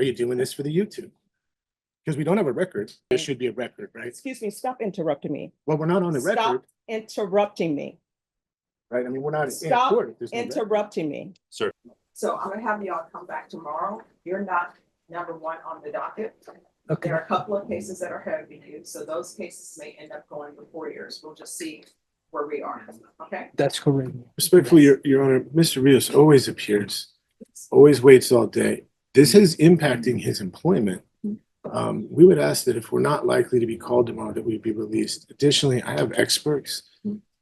Are you doing this for the YouTube? Because we don't have a record. There should be a record, right? Excuse me, stop interrupting me. Well, we're not on the record, Stop interrupting me. right? I mean, we're not in Stop court. There's no record. interrupting me. Sir. So I'm gonna have y'all come back tomorrow. You're not number one on the docket. Okay. There are a couple of cases that are ahead of you, so those cases may end up going before yours. We'll just see where we are, okay? That's correct. Respectfully, Your Honor, Mr. Rios always appears, always waits all day. This is impacting his employment. We would ask that if we're not likely to be called tomorrow, that we be released. Additionally, I have experts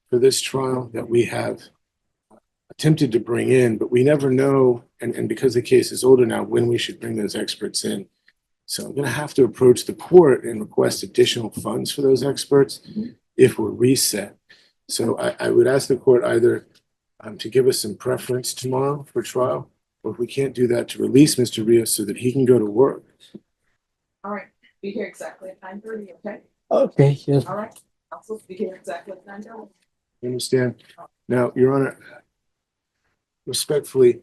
for this trial that we have attempted to bring in, but we never know, and because the case is older now, when we should bring those experts in. So I'm gonna have to approach the court and request additional funds for those experts if we're reset. So I would ask the court either to give us some preference tomorrow for trial, or if we can't do that, to release Mr. Rios so that he can go to work. All right, be here exactly at 9:30, okay? Okay, yes. All right, I'm supposed to be here exactly at 9:30. You understand? Now, Your Honor, respectfully,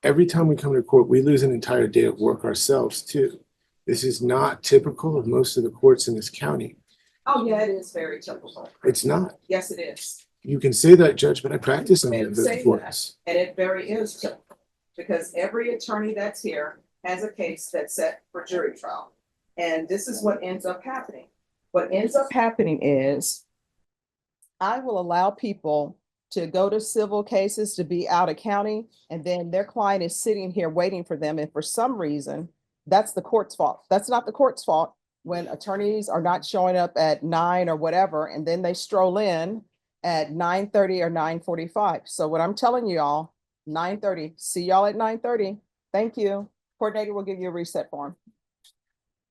every time we come to court, we lose an entire day of work ourselves too. This is not typical of most of the courts in this county. Oh, yeah, it is very typical. It's not. Yes, it is. You can say that, Judge, but I practice in And the say courts. And it very is typical, because every attorney that's here has a case that's set for jury trial. And this is what ends up happening. What ends up Happening is I will allow people to go to civil cases to be out of county, and then their client is sitting here waiting for them. And for some reason, that's the court's fault. That's not the court's fault when attorneys are not showing up at 9 or whatever, and then they stroll in at 9:30 or 9:45. So what I'm telling you all, 9:30, see y'all at 9:30. Thank you. Coordinator will give you a reset form.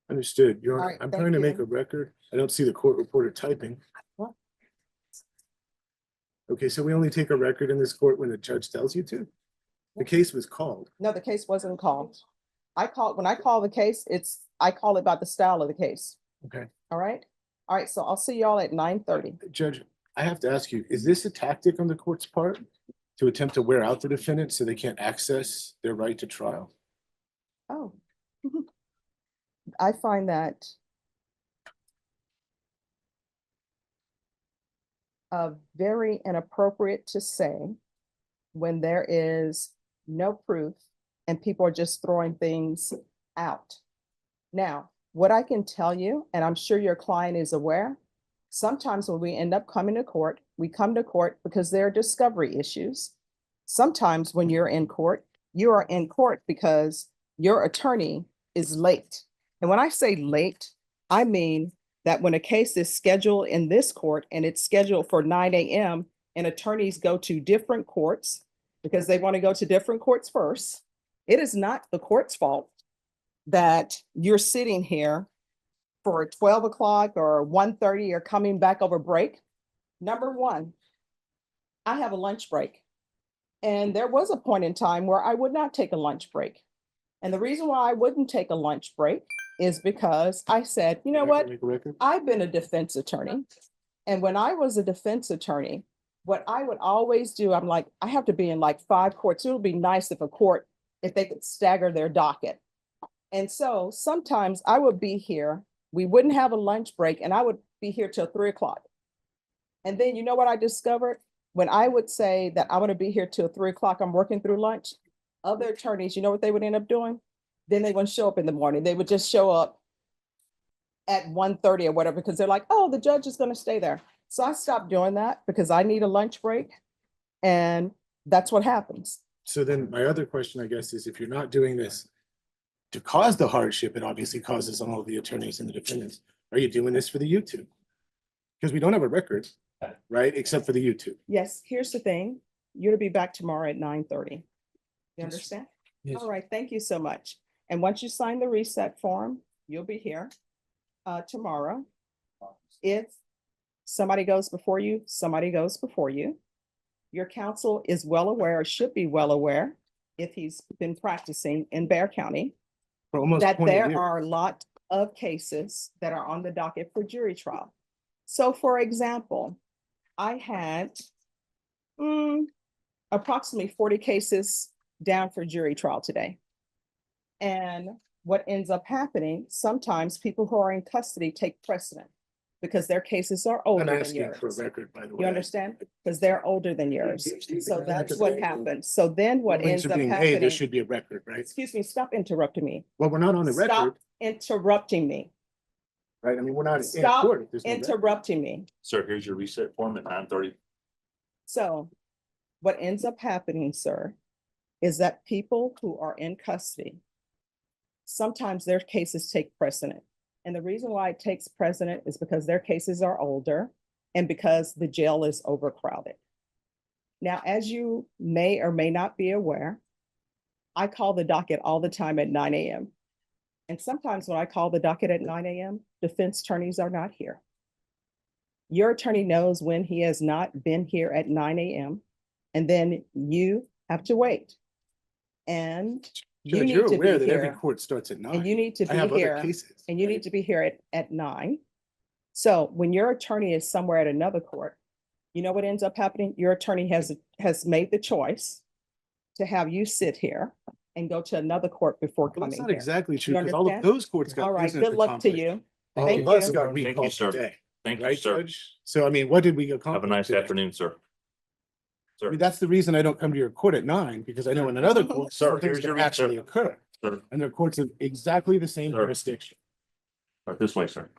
Understood. Your All Honor, right, I'm thank trying to make you. a record. I don't see the court reporter typing. What? Okay, so we only take a record in this court when the judge tells you to? The case was called. No, the case wasn't called. When I call the case, I call it by the style of the case. Okay. All right? All right, so I'll see y'all at 9:30. Judge, I have to ask you, is this a tactic on the court's part to attempt to wear out the defendant so they can't access their right to trial? Oh. I find that very inappropriate to say when there is no proof and people are just throwing things out. Now, what I can tell you, and I'm sure your client is aware, sometimes when we end up coming to court, we come to court because there are discovery issues. Sometimes when you're in court, you are in court because your attorney is late. And when I say late, I mean that when a case is scheduled in this court and it's scheduled for 9 a.m. and attorneys go to different courts because they want to go to different courts first, it is not the court's fault that you're sitting here for 12 o'clock or 1:30 or coming back over break. Number one, I have a lunch break. And there was a point in time where I would not take a lunch break. And the reason why I wouldn't take a lunch break is because I said, you know what? Make a record? I've been a defense attorney. And when I was a defense attorney, what I would always do, I'm like, I have to be in like 5 courts. It would be nice if they could stagger their docket. And so sometimes I would be here, we wouldn't have a lunch break, and I would be here till 3 o'clock. And then you know what I discovered? When I would say that I want to be here till 3 o'clock, I'm working through lunch, other attorneys, you know what they would end up doing? Then they wouldn't show up in the morning. They would just show up at 1:30 or whatever, because they're like, oh, the judge is going to stay there. So I stopped doing that because I need a lunch break. And that's what happens. So then my other question, I guess, is if you're not doing this to cause the hardship, it obviously causes on all the attorneys and the defendants. Are you doing this for the YouTube? Because we don't have a record, right? Except for the YouTube. Yes, here's the thing. You're to be back tomorrow at 9:30. You Yes. understand? Yes. All right, thank you so much. And once you sign the reset form, you'll be here tomorrow. If somebody goes before you, somebody goes before you. Your counsel is well aware, or should be well aware, if he's been practicing in Bear County, For almost that 20 there years. are a lot of cases that are on the docket for jury trial. So for example, I had approximately 40 cases down for jury trial today. And what ends up happening, sometimes people who are in custody take precedent because their cases are I'm older than asking for a yours. record, by the way. You understand? Because they're older than yours. So that's what happens. So then what Rulings ends are up being made, there happening, should be a record, right? excuse me, stop interrupting me. Well, we're not on the Stop record, interrupting me. right? I mean, we're not in Stop court. if there's no record. interrupting me. Sir, here's your reset form at 9:30. So what ends up happening, sir, is that people who are in custody, sometimes their cases take precedent. And the reason why it takes precedent is because their cases are older and because the jail is overcrowded. Now, as you may or may not be aware, I call the docket all the time at 9 a.m. And sometimes when I call the docket at 9 a.m., defense attorneys are not here. Your attorney knows when he has not been here at 9 a.m. And then you have to wait. And you Judge, need you're to aware be that every here. court starts at 9. And you need to I be have other here. cases. And you right? need to be here at 9. So when your attorney is somewhere at another court, you know what ends up happening? Your attorney has made the choice to have you sit here and go to another court before Well, coming that's not here. exactly true, You because all of understand? those courts got All right, business good luck to accomplished. you. All Thank of us you. got Thank you, recalled sir. today, Thank you, right, sir. Judge? So I mean, what did we accomplish? Have a nice today? afternoon, sir. I Sir, mean, that's the reason I don't come to your court at 9, because I know in another court, Sir, something's here's your gonna actually reset. occur. sir, And their courts of exactly the same Sir. jurisdiction. right this way, sir.